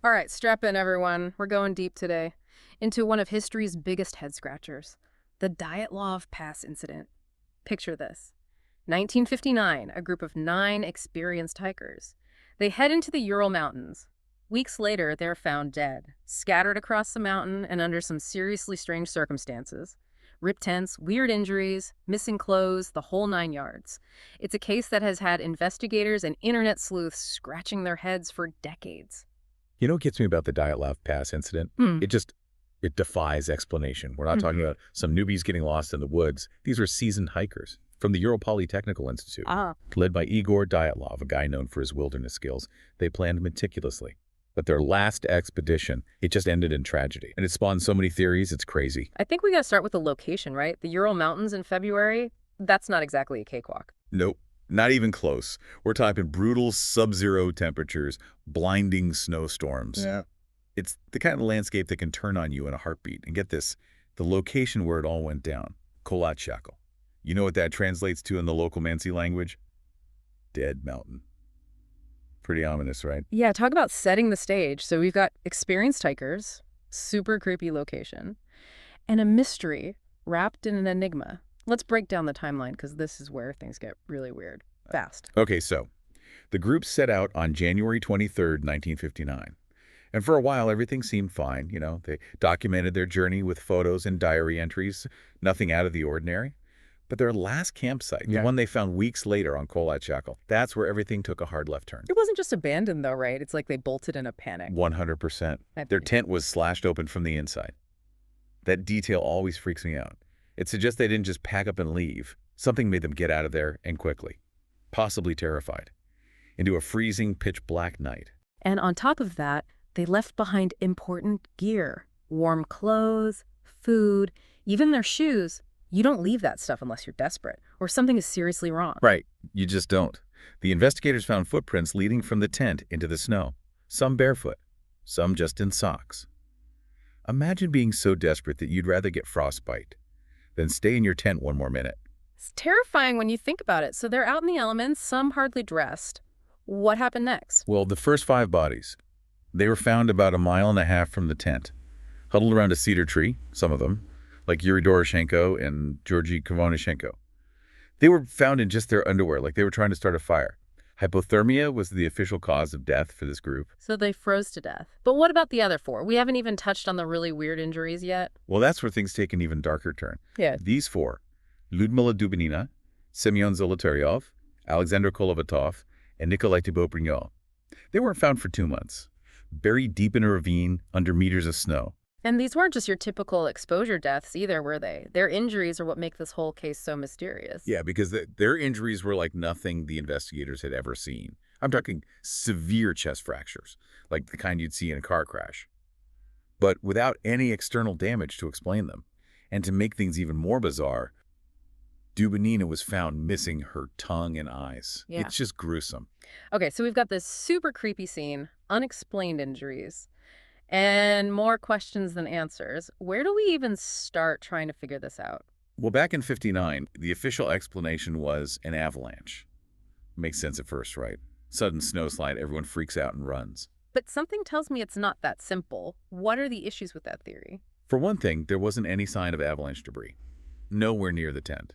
All right, strap in, everyone. We're going deep today into one of history's biggest head-scratchers, the Dyatlov Pass Incident. Picture this. 1959, a group of 9 experienced hikers. They head into the Ural Mountains. Weeks later, they're found dead, scattered across the mountain and under some seriously strange circumstances. Ripped tents, weird injuries, missing clothes, the whole 9 yards. It's a case that has had investigators and internet sleuths scratching their heads for decades. You know what gets me about the Dyatlov Pass incident? Hmm. It defies explanation. We're not talking about some newbies getting lost in the woods. These were seasoned hikers from the Ural Polytechnical Institute, led by Igor Dyatlov, a guy known for his wilderness skills. They planned meticulously. But their last expedition, it just ended in tragedy. And it spawned so many theories, it's crazy. I think we gotta start with the location, right? The Ural Mountains in February, that's not exactly a cakewalk. Nope, not even close. We're talking brutal sub-zero temperatures, blinding snowstorms. Yeah. It's the kind of landscape that can turn on you in a heartbeat. And get this, the location where it all went down, Kolachakal. You know what that translates to in the local Mansi language? Dead mountain. Pretty ominous, right? Yeah, talk about setting the stage. So we've got experienced hikers, super creepy location, and a mystery wrapped in an enigma. Let's break down the timeline because this is where things get really weird. Fast. Okay, so the group set out on January 23rd, 1959. And for a while, everything seemed fine. You know, they documented their journey with photos and diary entries, nothing out of the ordinary. But their last campsite, the one they found weeks later on Kolachakal, that's where everything took a hard left turn. It wasn't just abandoned though, right? It's like they bolted in a panic. 100%. Their tent was slashed open from the inside. That detail always freaks me out. It suggests they didn't just pack up and leave. Something made them get out of there and quickly, possibly terrified, into a freezing pitch black night. And on top of that, they left behind important gear, warm clothes, food, even their shoes. You don't leave that stuff unless you're desperate or something is seriously wrong. Right. You just don't. The investigators found footprints leading from the tent into the snow, some barefoot, some just in socks. Imagine being so desperate that you'd rather get frostbite than stay in your tent one more minute. It's terrifying when you think about it. So they're out in the elements, some hardly dressed. What happened next? Well, the first 5 bodies, they were found about 1.5 miles from the tent, huddled around a cedar tree, some of them, like Yuri Doroshenko and Georgy Kovaneshenko. They were found in just their underwear, like they were trying to start a fire. Hypothermia was the official cause of death for this group. So they froze to death. But what about the other 4? We haven't even touched on the really weird injuries yet. Well, that's where things take an even darker turn. Yeah. These 4, Lyudmila Dubinina, Semyon Zolotaryov, Alexander Kolovatov, and Nikolai Thibault-Brignol. They weren't found for 2 months, buried deep in a ravine under meters of snow. And these weren't just your typical exposure deaths either, were they? Their injuries are what make this whole case so mysterious. Yeah, because their injuries were like nothing the investigators had ever seen. I'm talking severe chest fractures, like the kind you'd see in a car crash, but without any external damage to explain them. And to make things even more bizarre, Dubinina was found missing her tongue and eyes. Yeah. It's just gruesome. Okay, so we've got this super creepy scene, unexplained injuries, and more questions than answers. Where do we even start trying to figure this out? Well, back in '59, the official explanation was an avalanche. Makes sense at first, right? Sudden snowslide, everyone freaks out and runs. But something tells me it's not that simple. What are the issues with that theory? For one thing, there wasn't any sign of avalanche debris. Nowhere near the tent.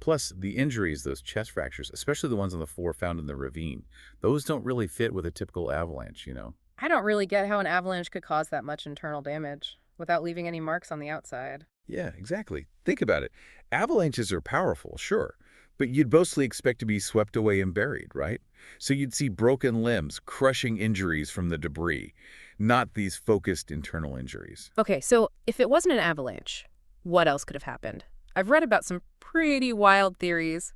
Plus, the injuries, those chest fractures, especially the ones on the 4 found in the ravine, those don't really fit with a typical avalanche, you know? I don't really get how an avalanche could cause that much internal damage without leaving any marks on the outside. Yeah, exactly. Think about it. Avalanches are powerful, sure, but you'd mostly expect to be swept away and buried, right? So you'd see broken limbs, crushing injuries from the debris, not these focused internal injuries. Okay, so if it wasn't an avalanche, what else could have happened? I've read about some pretty wild theories.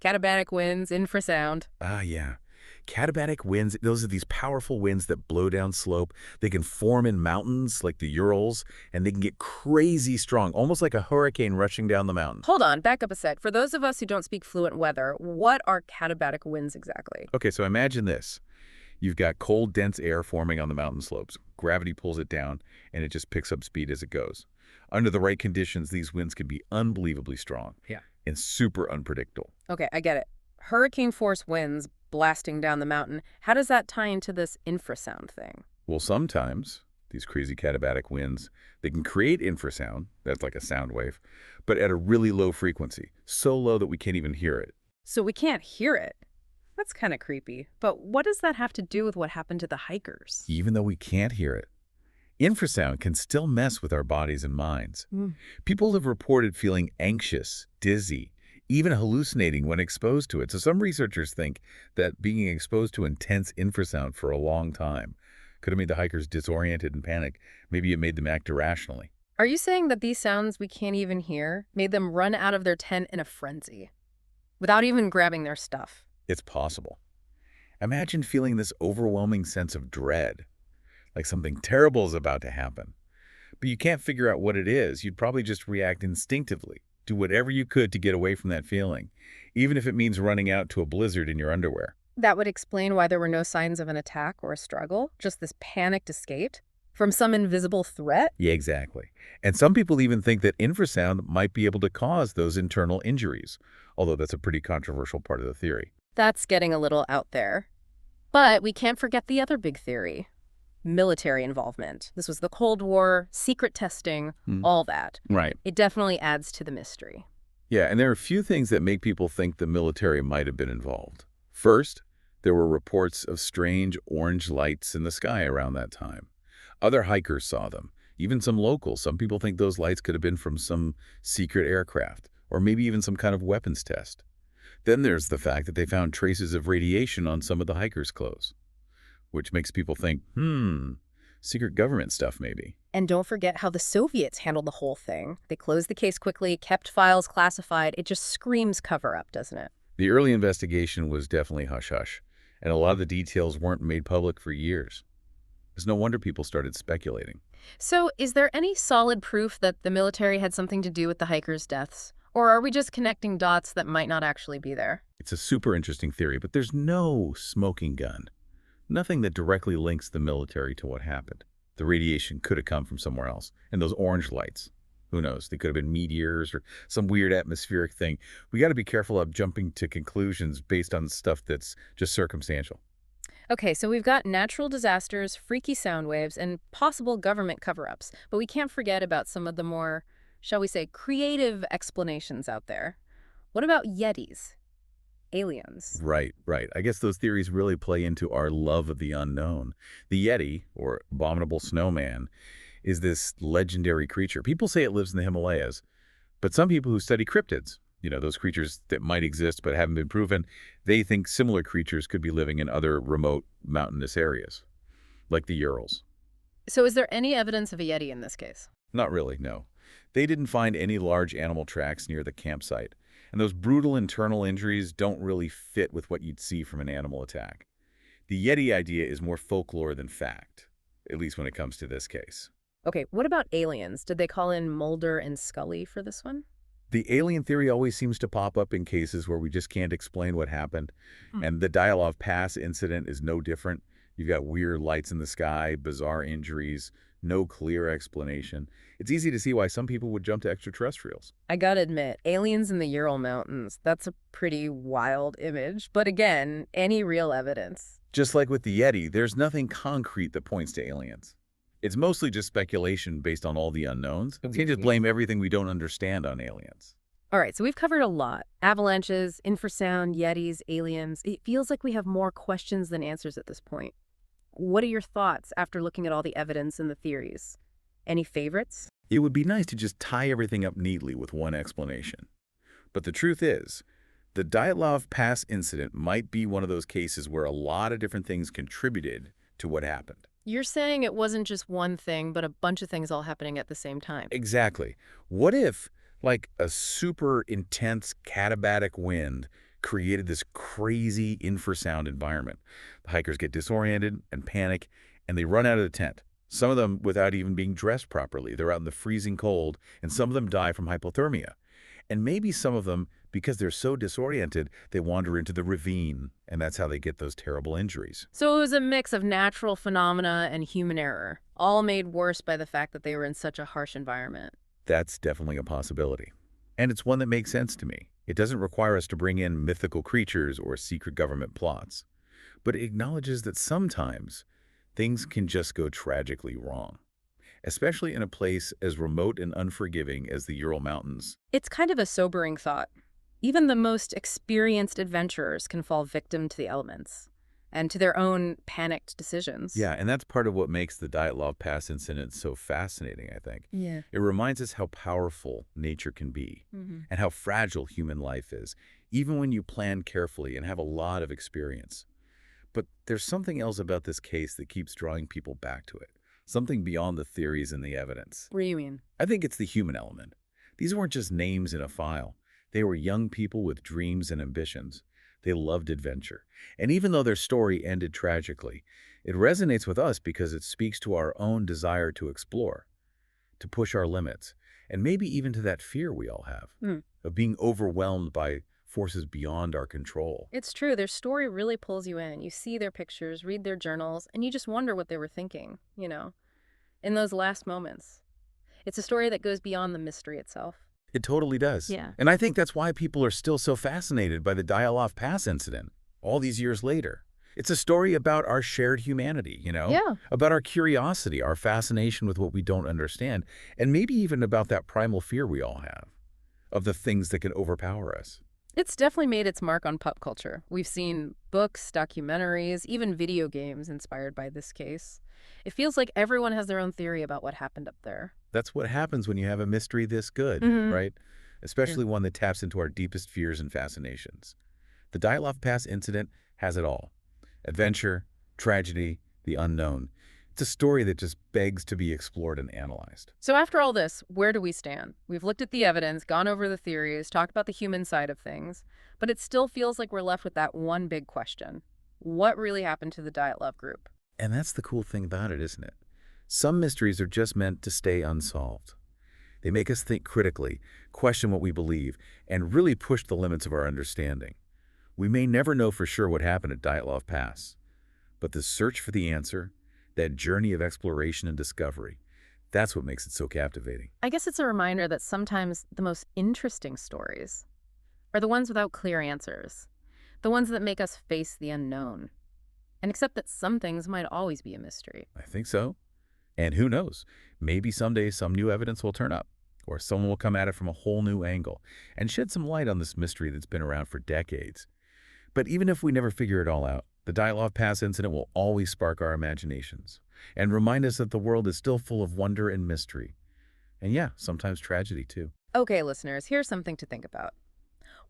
Katabatic winds, infrasound. Ah, yeah. Katabatic winds, those are these powerful winds that blow down slope. They can form in mountains like the Urals, and they can get crazy strong, almost like a hurricane rushing down the mountain. Hold on, back up a sec. For those of us who don't speak fluent weather, what are katabatic winds exactly? Okay, so imagine this. You've got cold, dense air forming on the mountain slopes. Gravity pulls it down, and it just picks up speed as it goes. Under the right conditions, these winds can be unbelievably strong. Yeah. And super unpredictable. Okay, I get it. Hurricane force winds blasting down the mountain. How does that tie into this infrasound thing? Well, sometimes these crazy katabatic winds, they can create infrasound, that's like a sound wave, but at a really low frequency, so low that we can't even hear it. So we can't hear it. That's kind of creepy. But what does that have to do with what happened to the hikers? Even though we can't hear it, infrasound can still mess with our bodies and minds. Hmm. People have reported feeling anxious, dizzy, even hallucinating when exposed to it. So some researchers think that being exposed to intense infrasound for a long time could have made the hikers disoriented and panic. Maybe it made them act irrationally. Are you saying that these sounds we can't even hear made them run out of their tent in a frenzy, without even grabbing their stuff? It's possible. Imagine feeling this overwhelming sense of dread, like something terrible is about to happen. But you can't figure out what it is. You'd probably just react instinctively, do whatever you could to get away from that feeling, even if it means running out to a blizzard in your underwear. That would explain why there were no signs of an attack or a struggle, just this panicked escape from some invisible threat? Yeah, exactly. And some people even think that infrasound might be able to cause those internal injuries, although that's a pretty controversial part of the theory. That's getting a little out there. But we can't forget the other big theory: military involvement. This was the Cold War, secret testing, all that. Right. It definitely adds to the mystery. Yeah, and there are a few things that make people think the military might have been involved. First, there were reports of strange orange lights in the sky around that time. Other hikers saw them, even some locals. Some people think those lights could have been from some secret aircraft, or maybe even some kind of weapons test. Then there's the fact that they found traces of radiation on some of the hikers' clothes, which makes people think, secret government stuff maybe. And don't forget how the Soviets handled the whole thing. They closed the case quickly, kept files classified. It just screams cover-up, doesn't it? The early investigation was definitely hush-hush, and a lot of the details weren't made public for years. It's no wonder people started speculating. So is there any solid proof that the military had something to do with the hikers' deaths? Or are we just connecting dots that might not actually be there? It's a super interesting theory, but there's no smoking gun. Nothing that directly links the military to what happened. The radiation could have come from somewhere else. And those orange lights, who knows? They could have been meteors or some weird atmospheric thing. We got to be careful of jumping to conclusions based on stuff that's just circumstantial. Okay, so we've got natural disasters, freaky sound waves, and possible government cover-ups. But we can't forget about some of the more, shall we say, creative explanations out there. What about Yetis? Aliens? Right, right. I guess those theories really play into our love of the unknown. The Yeti, or abominable snowman, is this legendary creature. People say it lives in the Himalayas, but some people who study cryptids, those creatures that might exist but haven't been proven, they think similar creatures could be living in other remote mountainous areas, like the Urals. So is there any evidence of a Yeti in this case? Not really, no. They didn't find any large animal tracks near the campsite, and those brutal internal injuries don't really fit with what you'd see from an animal attack. The Yeti idea is more folklore than fact, at least when it comes to this case. Okay, what about aliens? Did they call in Mulder and Scully for this one? The alien theory always seems to pop up in cases where we just can't explain what happened, and the Dyatlov Pass incident is no different. You've got weird lights in the sky, bizarre injuries, no clear explanation. It's easy to see why some people would jump to extraterrestrials. I gotta admit, aliens in the Ural Mountains, that's a pretty wild image. But again, any real evidence? Just like with the Yeti, there's nothing concrete that points to aliens. It's mostly just speculation based on all the unknowns. You can't just blame everything we don't understand on aliens. All right, so we've covered a lot. Avalanches, infrasound, Yetis, aliens. It feels like we have more questions than answers at this point. What are your thoughts after looking at all the evidence and the theories? Any favorites? It would be nice to just tie everything up neatly with one explanation. But the truth is, the Dyatlov Pass incident might be one of those cases where a lot of different things contributed to what happened. You're saying it wasn't just one thing, but a bunch of things all happening at the same time. Exactly. What if, like, a super intense katabatic wind created this crazy infrasound environment? The hikers get disoriented and panic, and they run out of the tent. Some of them without even being dressed properly. They're out in the freezing cold, and some of them die from hypothermia. And maybe some of them, because they're so disoriented, they wander into the ravine, and that's how they get those terrible injuries. So it was a mix of natural phenomena and human error, all made worse by the fact that they were in such a harsh environment. That's definitely a possibility. And it's one that makes sense to me. It doesn't require us to bring in mythical creatures or secret government plots, but it acknowledges that sometimes things can just go tragically wrong, especially in a place as remote and unforgiving as the Ural Mountains. It's kind of a sobering thought. Even the most experienced adventurers can fall victim to the elements and to their own panicked decisions. Yeah, and that's part of what makes the Dyatlov Pass incident so fascinating, I think. Yeah. It reminds us how powerful nature can be and how fragile human life is, even when you plan carefully and have a lot of experience. But there's something else about this case that keeps drawing people back to it, something beyond the theories and the evidence. What do you mean? I think it's the human element. These weren't just names in a file. They were young people with dreams and ambitions. They loved adventure. And even though their story ended tragically, it resonates with us because it speaks to our own desire to explore, to push our limits, and maybe even to that fear we all have of being overwhelmed by forces beyond our control. It's true. Their story really pulls you in. You see their pictures, read their journals, and you just wonder what they were thinking, in those last moments. It's a story that goes beyond the mystery itself. It totally does. Yeah. And I think that's why people are still so fascinated by the Dyatlov Pass incident all these years later. It's a story about our shared humanity, Yeah. about our curiosity, our fascination with what we don't understand, and maybe even about that primal fear we all have of the things that can overpower us. It's definitely made its mark on pop culture. We've seen books, documentaries, even video games inspired by this case. It feels like everyone has their own theory about what happened up there. That's what happens when you have a mystery this good, right? Especially one that taps into our deepest fears and fascinations. The Dyatlov Pass incident has it all. Adventure, tragedy, the unknown. It's a story that just begs to be explored and analyzed. So after all this, where do we stand? We've looked at the evidence, gone over the theories, talked about the human side of things, but it still feels like we're left with that one big question. What really happened to the Dyatlov group? And that's the cool thing about it, isn't it? Some mysteries are just meant to stay unsolved. They make us think critically, question what we believe, and really push the limits of our understanding. We may never know for sure what happened at Dyatlov Pass, but the search for the answer, that journey of exploration and discovery, that's what makes it so captivating. I guess it's a reminder that sometimes the most interesting stories are the ones without clear answers, the ones that make us face the unknown, and accept that some things might always be a mystery. I think so. And who knows, maybe someday some new evidence will turn up, or someone will come at it from a whole new angle and shed some light on this mystery that's been around for decades. But even if we never figure it all out, the Dyatlov Pass incident will always spark our imaginations and remind us that the world is still full of wonder and mystery. And yeah, sometimes tragedy too. Okay, listeners, here's something to think about.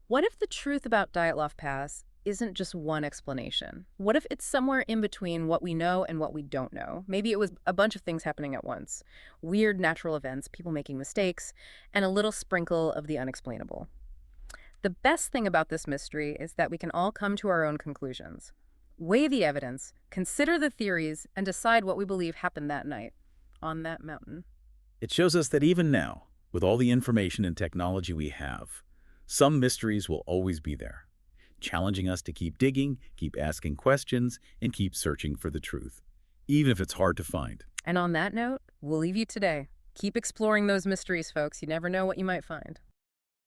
What if the truth about Dyatlov Pass isn't just one explanation? What if it's somewhere in between what we know and what we don't know? Maybe it was a bunch of things happening at once. Weird natural events, people making mistakes, and a little sprinkle of the unexplainable. The best thing about this mystery is that we can all come to our own conclusions. Weigh the evidence, consider the theories, and decide what we believe happened that night on that mountain. It shows us that even now, with all the information and technology we have, some mysteries will always be there, challenging us to keep digging, keep asking questions, and keep searching for the truth, even if it's hard to find. And on that note, we'll leave you today. Keep exploring those mysteries, folks. You never know what you might find.